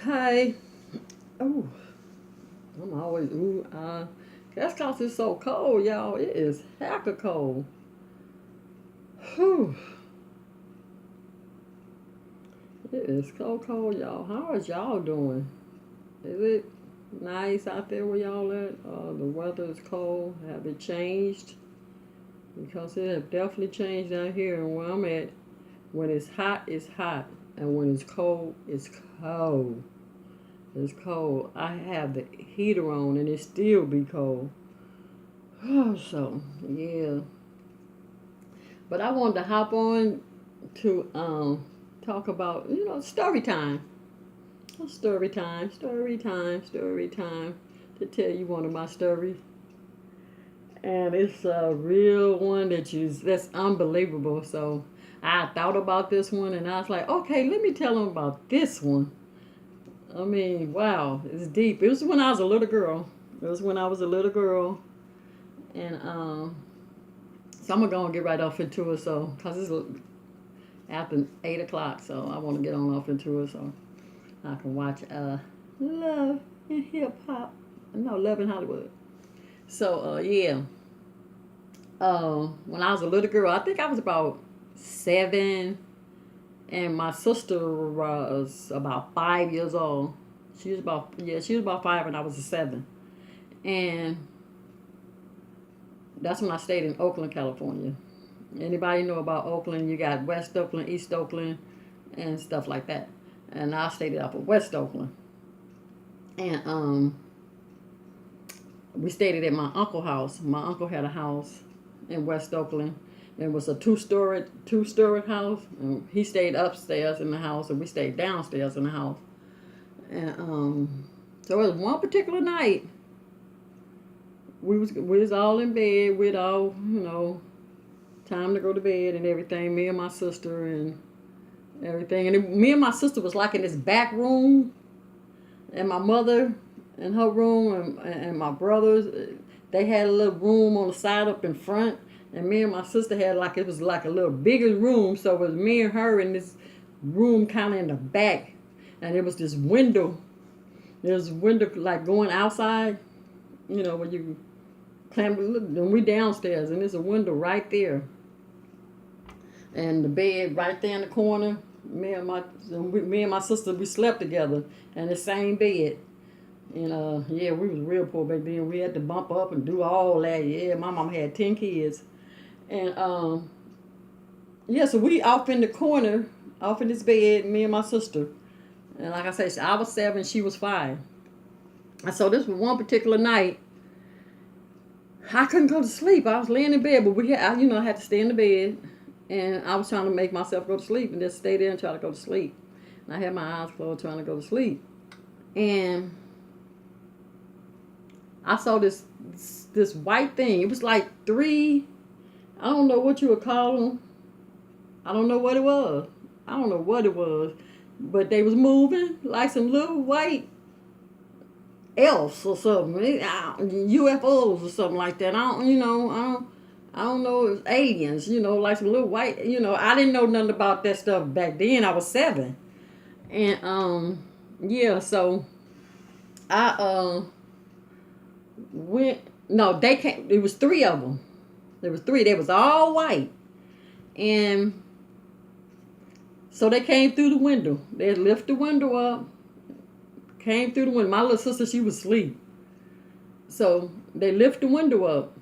Hi. Oh, I'm always That's cause it's so cold, y'all. It is hecka cold. Whew. It is so cold, y'all. How is y'all doing? Is it nice out there where y'all at? The weather is cold. Have it changed? Because it have definitely changed down here and where I'm at. When it's hot. And when it's cold, it's cold. It's cold. I have the heater on and it still be cold. So, yeah. But I wanted to hop on to talk about, story time. Story time, story time, story time. To tell you one of my stories. And it's a real one that's unbelievable. So I thought about this one and I was like, okay, let me tell them about this one. I mean, wow, it's deep. It was when I was a little girl. It was when I was a little girl. And so I'm gonna go and get right off into it. So, cause it's after 8 o'clock, so I want to get on off into it so I can watch Love and Hip Hop. No, Love in Hollywood. So yeah, when I was a little girl, I think I was about 7, and my sister was about 5 years old. She was about 5, and I was 7, and that's when I stayed in Oakland, California. Anybody know about Oakland? You got West Oakland, East Oakland, and stuff like that. And I stayed up in West Oakland. And we stayed at my uncle's house. My uncle had a house in West Oakland. It was a two-story house. And he stayed upstairs in the house, and we stayed downstairs in the house. And so it was one particular night. We was all in bed. We'd all time to go to bed and everything. Me and my sister and everything. And me and my sister was like in this back room, and my mother in her room, and my brothers, they had a little room on the side up in front, and me and my sister had it was like a little bigger room, so it was me and her in this room kind of in the back, and there was this window. There's a window like going outside, where you climb, and we downstairs, and there's a window right there, and the bed right there in the corner. Me and my sister, we slept together in the same bed. And yeah, we was real poor back then. We had to bump up and do all that. Yeah, my mom had 10 kids. And yeah, so we off in the corner, off in this bed, me and my sister. And like I said, I was 7, she was 5. And so this was one particular night, I couldn't go to sleep. I was laying in bed, but I had to stay in the bed. And I was trying to make myself go to sleep and just stay there and try to go to sleep. And I had my eyes closed trying to go to sleep. And I saw this white thing. It was like 3, I don't know what you would call them. I don't know what it was. I don't know what it was. But they was moving like some little white elves or something. UFOs or something like that. I don't know, it was aliens, like some little white, I didn't know nothing about that stuff back then. I was 7. And yeah, so I went, no, they came, it was 3 of them. There was 3, they was all white. And so they came through the window. They lift the window up, came through the window. My little sister, she was asleep. So they lift the window up.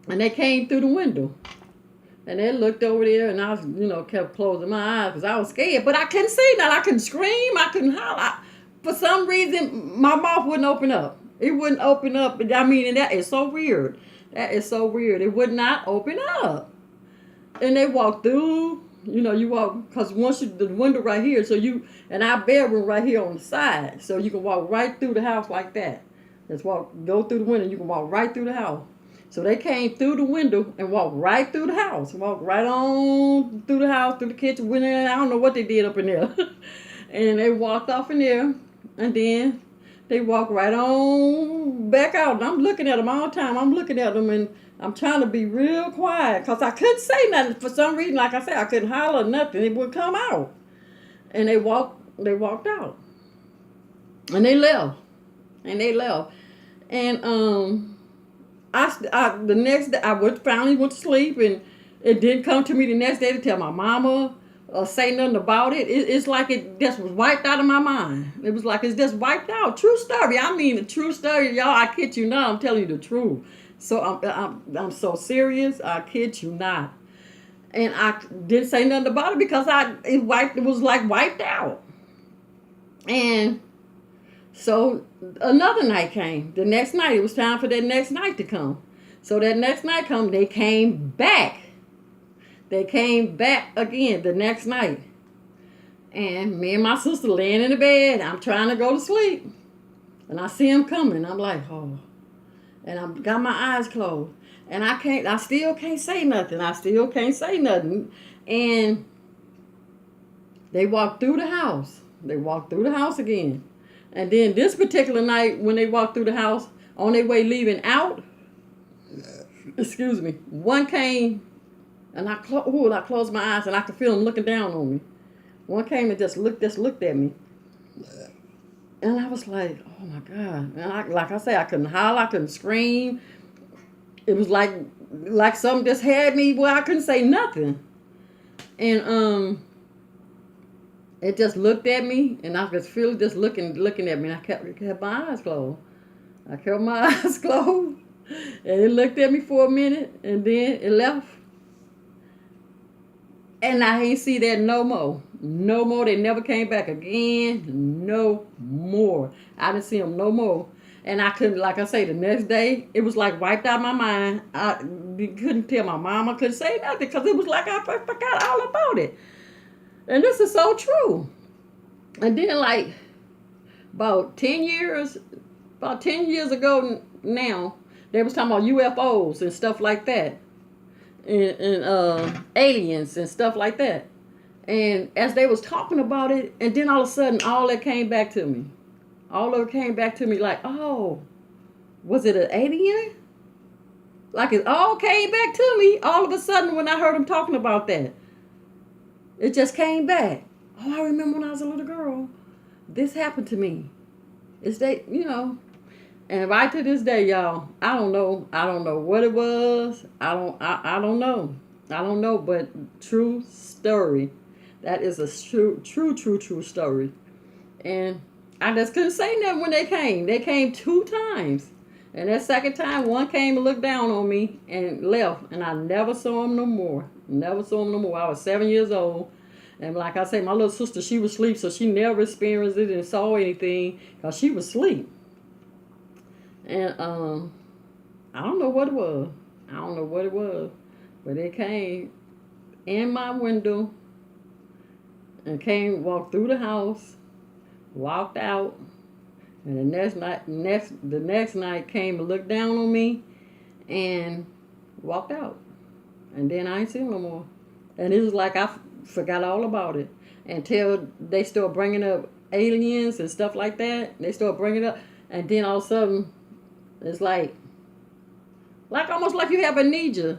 And they came through the window. And they looked over there, and I was, kept closing my eyes because I was scared. But I couldn't say nothing. I couldn't scream. I couldn't holler. For some reason, my mouth wouldn't open up. It wouldn't open up. I mean, and that is so weird. That is so weird. It would not open up. And they walked through. You walk, because the window right here, and our bedroom right here on the side. So you can walk right through the house like that. Go through the window. You can walk right through the house. So they came through the window and walked right through the house. Walked right on through the house, through the kitchen, went in. I don't know what they did up in there. And they walked off in there. And then they walked right on back out. And I'm looking at them all the time. I'm looking at them and I'm trying to be real quiet because I couldn't say nothing. For some reason, like I said, I couldn't holler nothing. It would come out. And they walked out. And they left. And they left. And the next day finally went to sleep, and it didn't come to me the next day to tell my mama or say nothing about it. It's like it just was wiped out of my mind. It was like it's just wiped out. True story. I mean, the true story, y'all. I kid you not. I'm telling you the truth. So I'm so serious. I kid you not. And I didn't say nothing about it because it was like wiped out. And so another night came. The next night, it was time for that next night to come. So that next night come, they came back. They came back again the next night. And me and my sister laying in the bed. I'm trying to go to sleep. And I see them coming. I'm like, oh. And I got my eyes closed. And I still can't say nothing. And they walked through the house. They walked through the house again. And then this particular night, when they walked through the house, on their way leaving out, excuse me, one came, and I closed my eyes, and I could feel them looking down on me. One came and just looked at me. And I was like, oh my God. And like I say, I couldn't holler, I couldn't scream. It was like something just had me where I couldn't say nothing. And it just looked at me, and I could feel it just looking at me. And I kept my eyes closed. I kept my eyes closed, and it looked at me for a minute, and then it left. And I ain't see that no more. No more. They never came back again. No more. I didn't see them no more. And I couldn't, like I say, the next day, it was like wiped out my mind. I couldn't tell my mom. I couldn't say nothing because it was like I forgot all about it. And this is so true. And then like about 10 years ago now, they was talking about UFOs and stuff like that. And aliens and stuff like that. And as they was talking about it, and then all of a sudden, all that came back to me. All of it came back to me like, oh, was it an alien? Like it all came back to me all of a sudden when I heard them talking about that. It just came back. Oh, I remember when I was a little girl, this happened to me. It's that, and right to this day, y'all, I don't know what it was. I don't know, but true story. That is a true story. And I just couldn't say nothing when they came. They came 2 times. And that second time, one came and looked down on me and left. And I never saw him no more. I was 7 years old. And like I say, my little sister, she was asleep, so she never experienced it and saw anything because she was asleep. And I don't know what it was. But it came in my window and walked through the house, walked out. And the next night came and looked down on me and walked out. And then I ain't seen no more. And it was like I forgot all about it until they started bringing up aliens and stuff like that. They started bringing it up. And then all of a sudden, it's like almost like you have amnesia.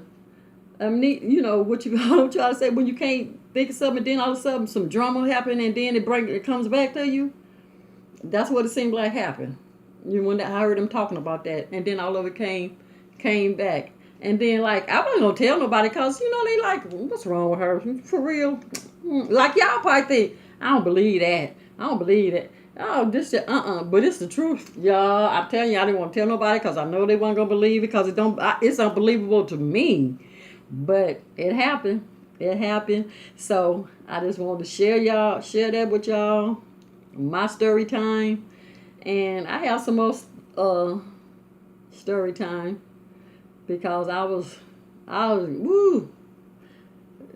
What you try to say when you can't think of something, and then all of a sudden some drama happened, and then it comes back to you. That's what it seemed like happened. When I heard them talking about that, and then all of it came back, and then like I wasn't gonna tell nobody because they like, what's wrong with her for real? Like y'all probably think I don't believe that. Oh, but it's the truth, y'all. I'm telling you, I didn't want to tell nobody because I know they weren't gonna believe it because it's unbelievable to me, but it happened. So I just wanted to share that with y'all. My story time, and I have some more story time because I was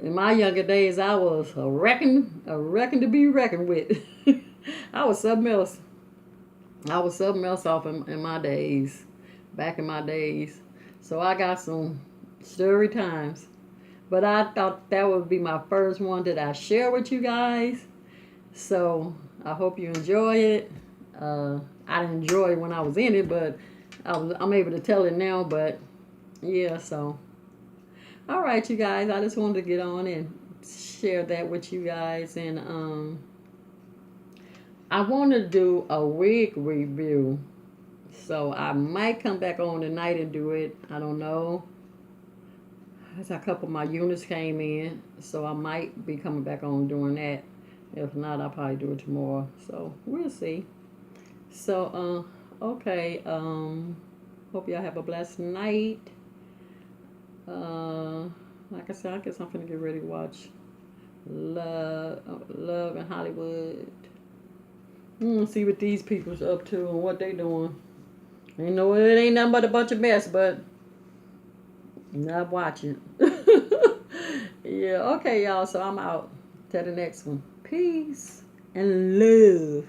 in my younger days I was a reckon to be reckoned with. I was something else off in my days, back in my days. So I got some story times, but I thought that would be my first one that I share with you guys. So I hope you enjoy it. I didn't enjoy it when I was in it, but I'm able to tell it now. But yeah, so all right, you guys. I just wanted to get on and share that with you guys, and I want to do a wig review. So I might come back on tonight and do it. I don't know. As a couple of my units came in, so I might be coming back on doing that. If not, I'll probably do it tomorrow. So we'll see. So okay. Hope y'all have a blessed night. Like I said, I guess I'm finna get ready to watch Love in Hollywood. See what these people's up to and what they doing. You know, it ain't nothing but a bunch of mess, but not watching. Yeah, okay, y'all. So I'm out. Till the next one. Peace and love.